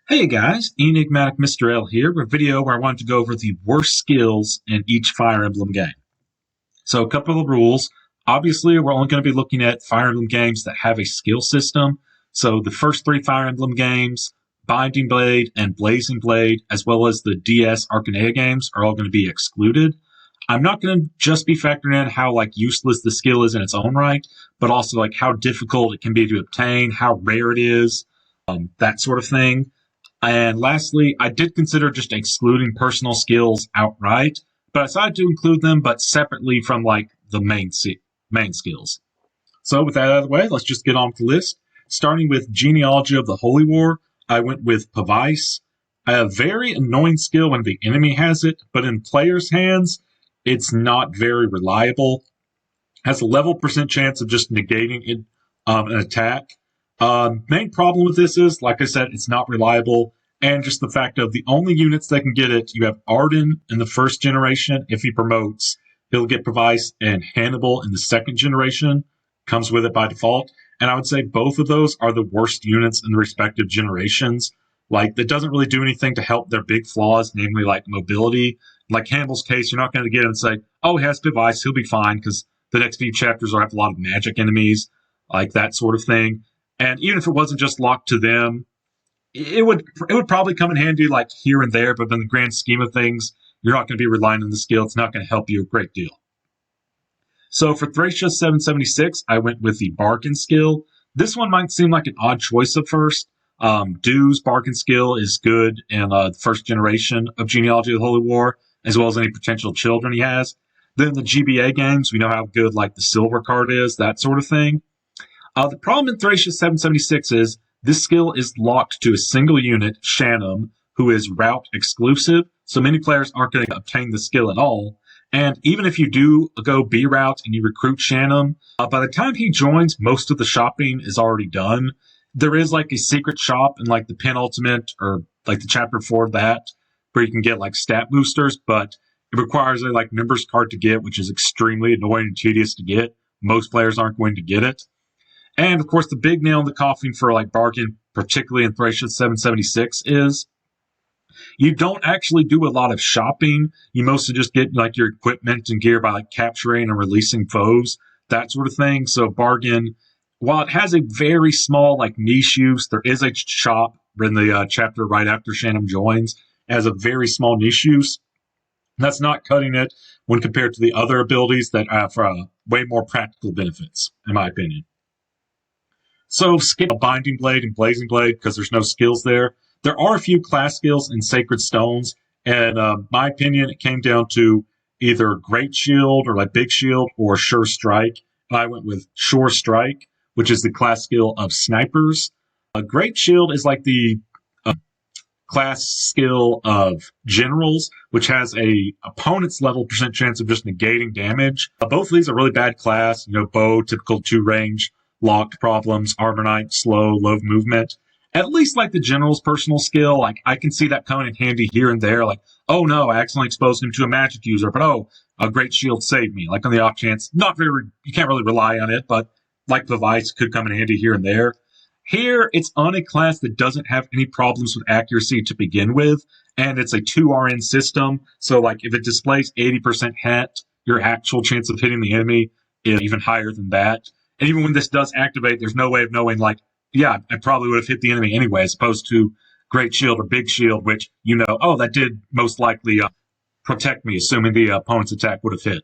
Hey guys, Enigmatic Mr. L here with a video where I wanted to go over the worst skills in each Fire Emblem game. So a couple of rules. Obviously, we're only going to be looking at Fire Emblem games that have a skill system. So the first three Fire Emblem games, Binding Blade and Blazing Blade, as well as the DS Arcanea games are all going to be excluded. I'm not going to just be factoring in how useless the skill is in its own right, but also how difficult it can be to obtain, how rare it is, that sort of thing. And lastly, I did consider just excluding personal skills outright, but I decided to include them, but separately from the main skills. So with that out of the way, let's just get on with the list. Starting with Genealogy of the Holy War, I went with Pavice. A very annoying skill when the enemy has it, but in players' hands, it's not very reliable. Has a level % chance of just negating it, an attack. Main problem with this is, like I said, it's not reliable, and just the fact of the only units that can get it, you have Arden in the first generation. If he promotes, he'll get Pavice, and Hannibal in the second generation comes with it by default. And I would say both of those are the worst units in the respective generations. That doesn't really do anything to help their big flaws, namely mobility. Like Hannibal's case, you're not going to get him and say, oh, he has Pavice, he'll be fine, because the next few chapters will have a lot of magic enemies, that sort of thing. And even if it wasn't just locked to them, it would probably come in handy here and there, but in the grand scheme of things, you're not going to be relying on the skill. It's not going to help you a great deal. So for Thracia 776, I went with the Bargain skill. This one might seem like an odd choice at first. Dew's Bargain skill is good in the first generation of Genealogy of the Holy War, as well as any potential children he has. Then the GBA games, we know how good the silver card is, that sort of thing. The problem in Thracia 776 is this skill is locked to a single unit, Shanum, who is route exclusive, so many players aren't going to obtain the skill at all. And even if you do go B route and you recruit Shanum, by the time he joins, most of the shopping is already done. There is a secret shop in the penultimate or the chapter 4 of that, where you can get stat boosters, but it requires a members card to get, which is extremely annoying and tedious to get. Most players aren't going to get it. And, of course, the big nail in the coffin for, Bargain, particularly in Thracia 776, is you don't actually do a lot of shopping. You mostly just get, your equipment and gear by, capturing and releasing foes, that sort of thing. So Bargain, while it has a very small, niche use, there is a shop in the chapter right after Shanum joins. It has a very small niche use. That's not cutting it when compared to the other abilities that have way more practical benefits, in my opinion. So skip Binding Blade and Blazing Blade because there's no skills there. There are a few class skills in Sacred Stones, and my opinion, it came down to either Great Shield or Big Shield or Sure Strike. I went with Sure Strike, which is the class skill of snipers. Great Shield is the class skill of generals, which has a opponent's level % chance of just negating damage. Both of these are really bad class. Bow, typical 2-range. Locked problems, Armor Knight, slow, low movement. At least the general's personal skill, I can see that coming in handy here and there. Oh no, I accidentally exposed him to a magic user, but oh, a Great Shield saved me. On the off chance, you can't really rely on it, but the Vice could come in handy here and there. Here, it's on a class that doesn't have any problems with accuracy to begin with, and it's a 2RN system, so if it displays 80% hit, your actual chance of hitting the enemy is even higher than that. And even when this does activate, there's no way of knowing, I probably would have hit the enemy anyway, as opposed to Great Shield or Big Shield, which, that did most likely protect me, assuming the opponent's attack would have hit.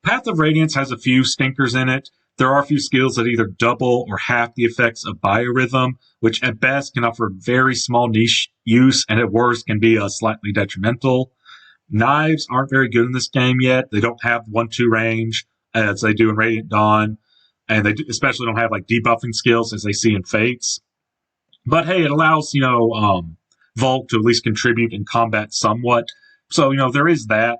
Path of Radiance has a few stinkers in it. There are a few skills that either double or half the effects of Biorhythm, which at best can offer very small niche use, and at worst can be slightly detrimental. Knives aren't very good in this game yet. They don't have 1-2 range, as they do in Radiant Dawn, and they especially don't have debuffing skills as they see in Fates. But hey, it allows Volk to at least contribute in combat somewhat. So there is that.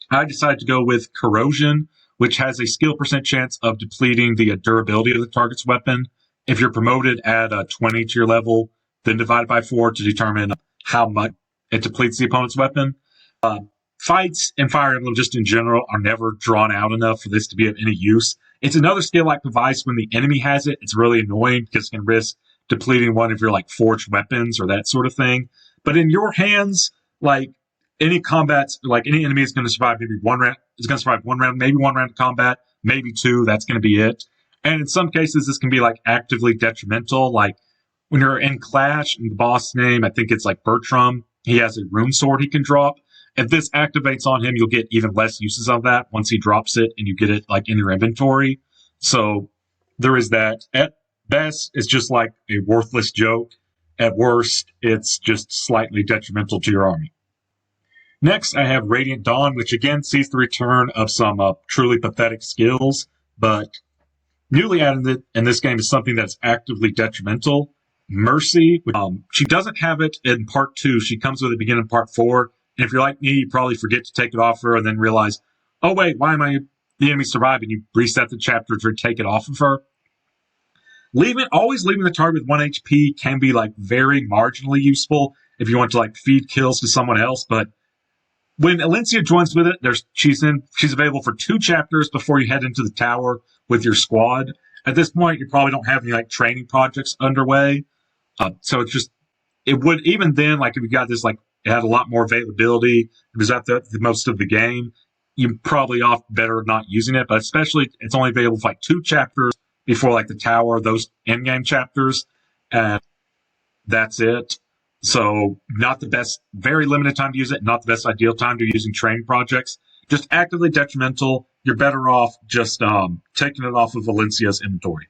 I decided to go with Corrosion, which has a skill % chance of depleting the durability of the target's weapon. If you're promoted, add 20 to your level, then divide by 4 to determine how much it depletes the opponent's weapon. Fights in Fire Emblem, just in general, are never drawn out enough for this to be of any use. It's another skill like Pavice. When the enemy has it, it's really annoying because it can risk depleting one of your like forged weapons or that sort of thing. But in your hands, like any combats, like any enemy is going to survive maybe one round. Is going to survive one round, maybe one round of combat, maybe two. That's going to be it. And in some cases, this can be like actively detrimental. Like when you're in Clash, and the boss name, I think it's like Bertram. He has a rune sword he can drop. If this activates on him, you'll get even less uses of that once he drops it and you get it like in your inventory. So there is that. At best, it's just like a worthless joke. At worst, it's just slightly detrimental to your army. Next, I have Radiant Dawn, which again sees the return of some truly pathetic skills, but newly added in this game is something that's actively detrimental. Mercy, she doesn't have it in part 2. She comes with it beginning in part 4. And if you're like me, you probably forget to take it off her and then realize, oh wait, why am I the enemy surviving? You reset the chapter to take it off of her. Always leaving the target with 1 HP can be like very marginally useful if you want to like feed kills to someone else. But when Valentia joins with it, she's available for 2 chapters before you head into the tower with your squad. At this point, you probably don't have any like training projects underway. So it would, even then, like if you got this, like it had a lot more availability, it was at the most of the game, you're probably off better not using it, but especially it's only available for like 2 chapters before like the tower, those endgame chapters, and that's it. So not the best, very limited time to use it, not the best ideal time to using training projects. Just actively detrimental. You're better off just taking it off of Valencia's inventory.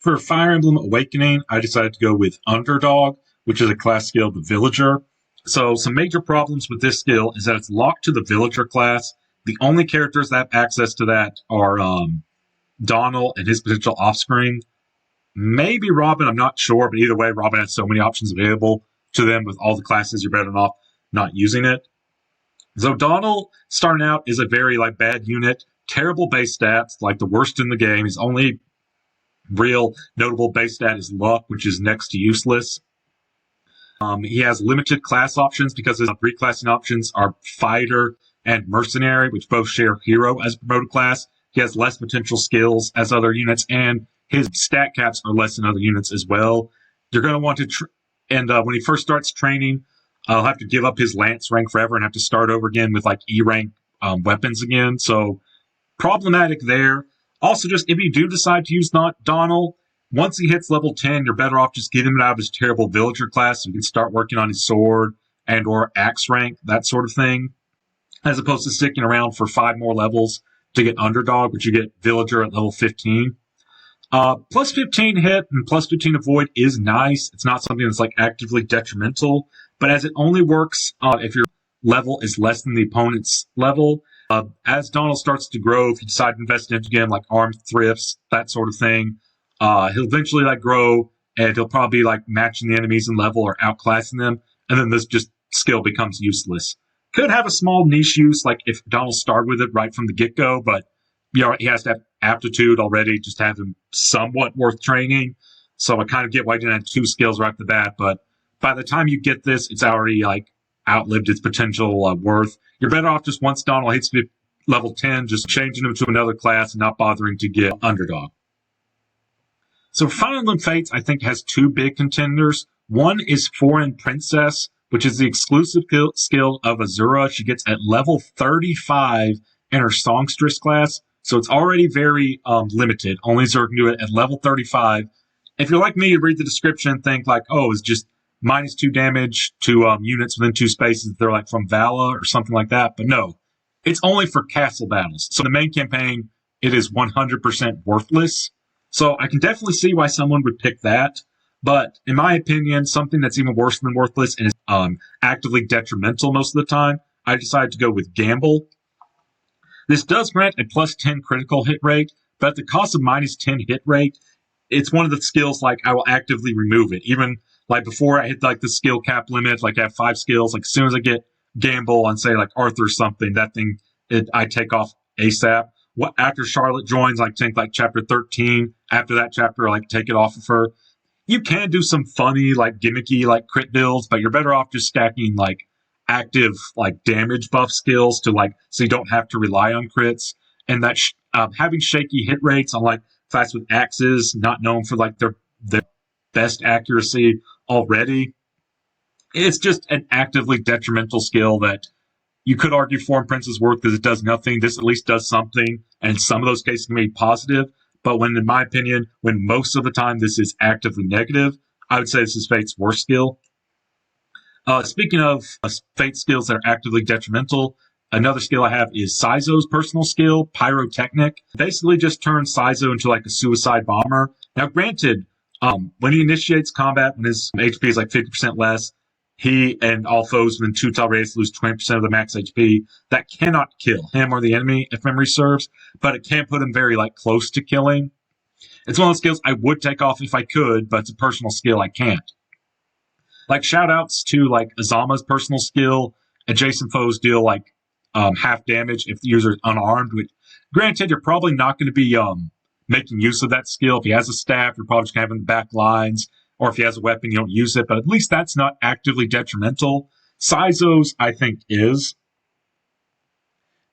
For Fire Emblem Awakening, I decided to go with Underdog, which is a class skill of the Villager. So some major problems with this skill is that it's locked to the Villager class. The only characters that have access to that are Donald and his potential offspring. Maybe Robin, I'm not sure, but either way, Robin has so many options available to them with all the classes, you're better off not using it. So Donald, starting out, is a very like bad unit, terrible base stats, like the worst in the game. His only real notable base stat is luck, which is next to useless. He has limited class options because his reclassing options are fighter and mercenary, which both share hero as promoted class. He has less potential skills as other units, and his stat caps are less than other units as well. You're going to want to, when he first starts training, he'll have to give up his lance rank forever and have to start over again with like E rank weapons again. So problematic there. Also, just if you do decide to use Donald, once he hits level 10, you're better off just getting him out of his terrible villager class so you can start working on his sword and or axe rank, that sort of thing, as opposed to sticking around for 5 more levels to get Underdog, which you get Villager at level 15. Plus 15 hit and plus 15 avoid is nice. It's not something that's like actively detrimental, but as it only works if your level is less than the opponent's level. As Donald starts to grow, if you decide to invest in him again, like armed thrifts, that sort of thing, he'll eventually like grow, and he'll probably be like matching the enemies in level or outclassing them, and then this just skill becomes useless. Could have a small niche use, like if Donald started with it right from the get-go, but you know he has to have aptitude already just to have him somewhat worth training. So I kind of get why he didn't have 2 skills right off the bat, but by the time you get this, it's already like outlived its potential worth. You're better off just once Donald hits level 10, just changing him to another class and not bothering to get Underdog. So Fire Emblem Fates, I think, has 2 big contenders. One is Foreign Princess, which is the exclusive skill of Azura. She gets at level 35 in her Songstress class, so it's already very limited. Only Azura can do it at level 35. If you're like me, you read the description and think like, oh, it's just -2 damage to units within 2 spaces. They're like from Vala or something like that. But no, it's only for castle battles. So in the main campaign, it is 100% worthless. So I can definitely see why someone would pick that. But in my opinion, something that's even worse than worthless and is actively detrimental most of the time, I decided to go with Gamble. This does grant a plus 10 critical hit rate, but at the cost of -10 hit rate, it's one of the skills like I will actively remove it. Even like before I hit like the skill cap limit, like I have 5 skills, like as soon as I get Gamble on say like Arthur or something, that thing I take off ASAP. After Charlotte joins, like take like chapter 13. After that chapter, I like take it off of her. You can do some funny, like gimmicky, like crit builds, but you're better off just stacking like active, like damage buff skills to like so you don't have to rely on crits. And that having shaky hit rates on like class with axes, not known for like their best accuracy already. It's just an actively detrimental skill that you could argue Form Prince is worth because it does nothing. This at least does something, and in some of those cases can be positive. But when, in my opinion, when most of the time this is actively negative, I would say this is Fate's worst skill. Speaking of Fate skills that are actively detrimental, another skill I have is Saizo's personal skill, Pyrotechnic. Basically just turns Saizo into like a suicide bomber. Now, granted, when he initiates combat, when his HP is like 50% less, he and all foes within 2 tile radius lose 20% of the max HP. That cannot kill him or the enemy, if memory serves, but it can put him very like close to killing. It's one of those skills I would take off if I could, but it's a personal skill I can't. Like shoutouts to like Azama's personal skill. Adjacent foes deal like half damage if the user is unarmed. Which, granted, you're probably not going to be making use of that skill. If he has a staff, you're probably just going to have him in the back lines. Or if he has a weapon, you don't use it. But at least that's not actively detrimental. Saizo's, I think, is.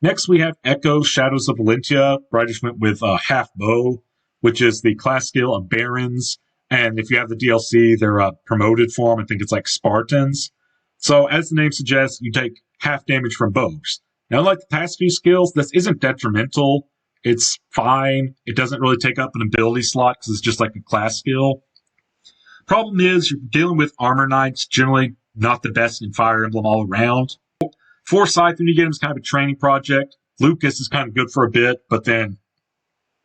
Next, we have Echo Shadows of Valentia, where I just went with Half Bow, which is the class skill of Barons. And if you have the DLC, they're a promoted form. I think it's like Spartans. So as the name suggests, you take half damage from bows. Now, like the past few skills, this isn't detrimental. It's fine. It doesn't really take up an ability slot because it's just like a class skill. Problem is, you're dealing with Armor Knights, generally not the best in Fire Emblem all around. Forsyth, when you get him, is kind of a training project. Lucas is kind of good for a bit, but then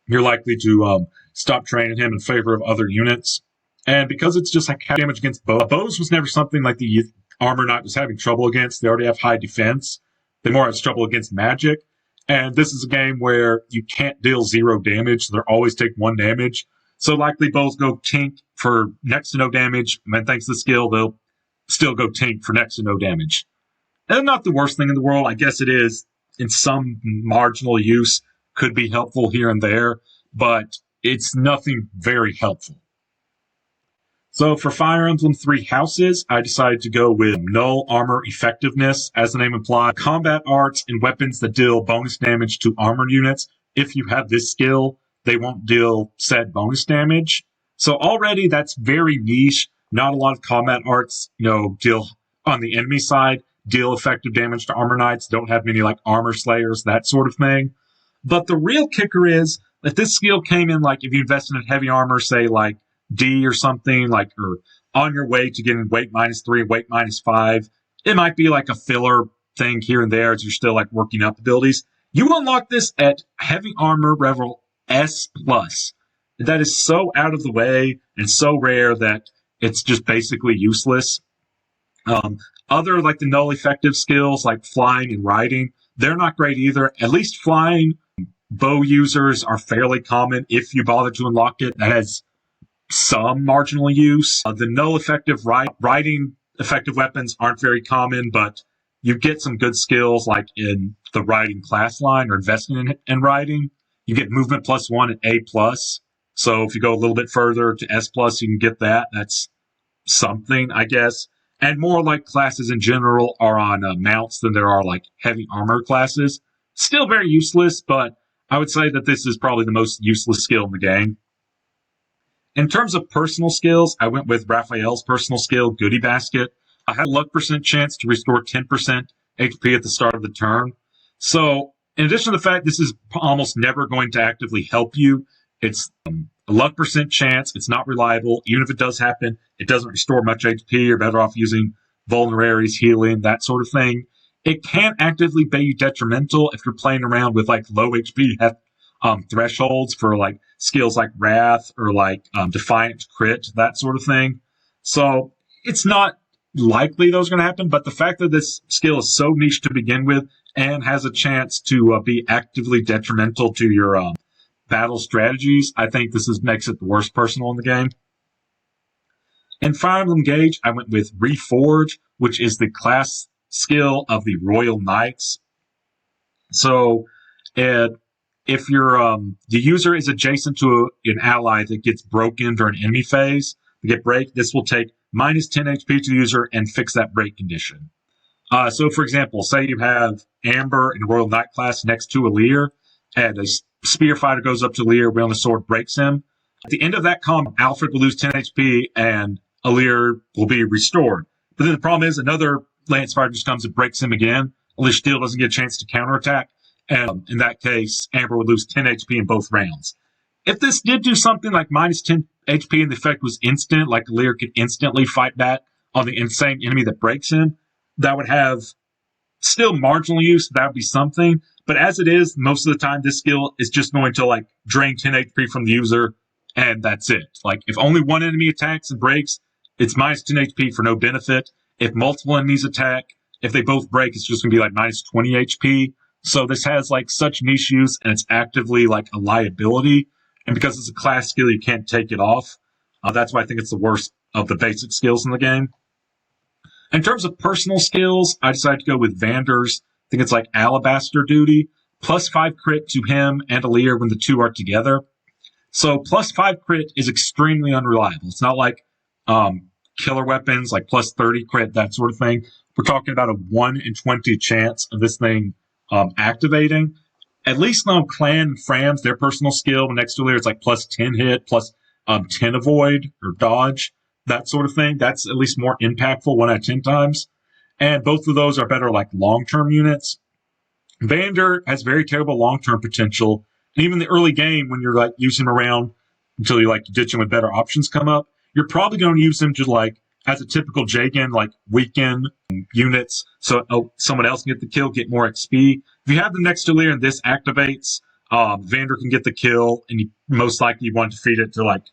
you're likely to stop training him in favor of other units. And because it's just like half damage against bows was never something like the Armor Knight was having trouble against. They already have high defense. They more have trouble against magic. And this is a game where you can't deal 0 damage. So they always take 1 damage. So likely bows go Tink for next to no damage. And thanks to the skill, they'll still go Tink for next to no damage. And not the worst thing in the world. I guess it is in some marginal use. Could be helpful here and there. But it's nothing very helpful. So for Fire Emblem 3 Houses, I decided to go with Null Armor Effectiveness, as the name implies, combat arts and weapons that deal bonus damage to armored units. If you have this skill, they won't deal said bonus damage. So already that's very niche. Not a lot of combat arts, deal on the enemy side, deal effective damage to Armor Knights, don't have many like Armor Slayers, that sort of thing. But the real kicker is that this skill came in like if you invested in heavy armor, say like D or something, like, or on your way to getting weight -3, weight -5. It might be like a filler thing here and there as you're still like working up abilities. You unlock this at heavy armor level S+. That is so out of the way and so rare that it's just basically useless. Other like the null effective skills like flying and riding, they're not great either. At least flying, bow users are fairly common if you bother to unlock it. That has some marginal use. The null effective riding effective weapons aren't very common, but you get some good skills like in the riding class line or investing in riding. You get movement +1 at A+. So if you go a little bit further to S+, you can get that. That's something, I guess. And more like classes in general are on mounts than there are like heavy armor classes. Still very useless, but I would say that this is probably the most useless skill in the game. In terms of personal skills, I went with Raphael's personal skill, Goodie Basket. I had a luck percent chance to restore 10% HP at the start of the turn. So, in addition to the fact this is almost never going to actively help you, it's a luck percent chance, it's not reliable. Even if it does happen, it doesn't restore much HP. You're better off using vulneraries, healing, that sort of thing. It can actively be detrimental if you're playing around with like low HP thresholds for like skills like Wrath or like Defiant Crit, that sort of thing. So it's not likely those are going to happen, but the fact that this skill is so niche to begin with and has a chance to be actively detrimental to your battle strategies, I think makes it the worst personal in the game. In Fire Emblem Engage, I went with Reforge, which is the class skill of the Royal Knights. So if your the user is adjacent to an ally that gets broken during enemy phase, to get break, this will take -10 HP to the user and fix that break condition. So, for example, say you have Amber in Royal Knight class next to a Lear, and a spear fighter goes up to Lear, wielding a sword, breaks him. At the end of that combat, Alfred will lose 10 HP and Alir will be restored. But then the problem is another Lance Fire just comes and breaks him again. Alir still doesn't get a chance to counterattack. And in that case, Amber would lose 10 HP in both rounds. If this did do something like minus 10 HP and the effect was instant, like Alir could instantly fight back on the insane enemy that breaks him, that would have still marginal use. That would be something. But as it is, most of the time, this skill is just going to like drain 10 HP from the user, and that's it. Like if only one enemy attacks and breaks, it's minus 10 HP for no benefit. If multiple enemies attack, if they both break, it's just going to be like minus 20 HP. So this has like such niche use, and it's actively like a liability. And because it's a class skill, you can't take it off. That's why I think it's the worst of the basic skills in the game. In terms of personal skills, I decided to go with Vander's. I think it's like Alabaster Duty. Plus 5 crit to him and Alir when the two are together. So plus 5 crit is extremely unreliable. It's not like killer weapons, like plus 30 crit, that sort of thing. We're talking about a 1 in 20 chance of this thing activating. At least on Clan and Fram's, their personal skill next to Alir is like plus 10 hit, plus 10 avoid or dodge, that sort of thing. That's at least more impactful 1 out of 10 times. And both of those are better like long-term units. Vander has very terrible long-term potential. And even the early game, when you're like using him around until you like ditch him with better options come up, you're probably going to use him just like as a typical Jagan, like weaken units so someone else can get the kill, get more XP. If you have them next to Alir and this activates, Vander can get the kill, and you most likely want to feed it to like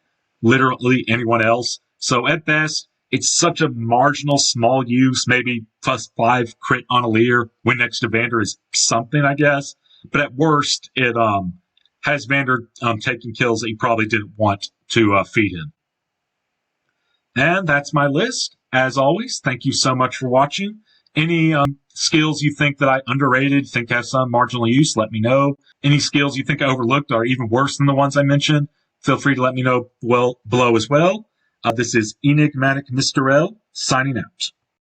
literally anyone else. So at best, it's such a marginal, small use, maybe plus 5 crit on Alir when next to Vander is something, I guess. But at worst, it has Vander taking kills that you probably didn't want to feed him. And that's my list. As always, thank you so much for watching. Any skills you think that I underrated, think have some marginal use, let me know. Any skills you think I overlooked are even worse than the ones I mentioned, feel free to let me know below as well. This is Enigmatic Mr. L, signing out.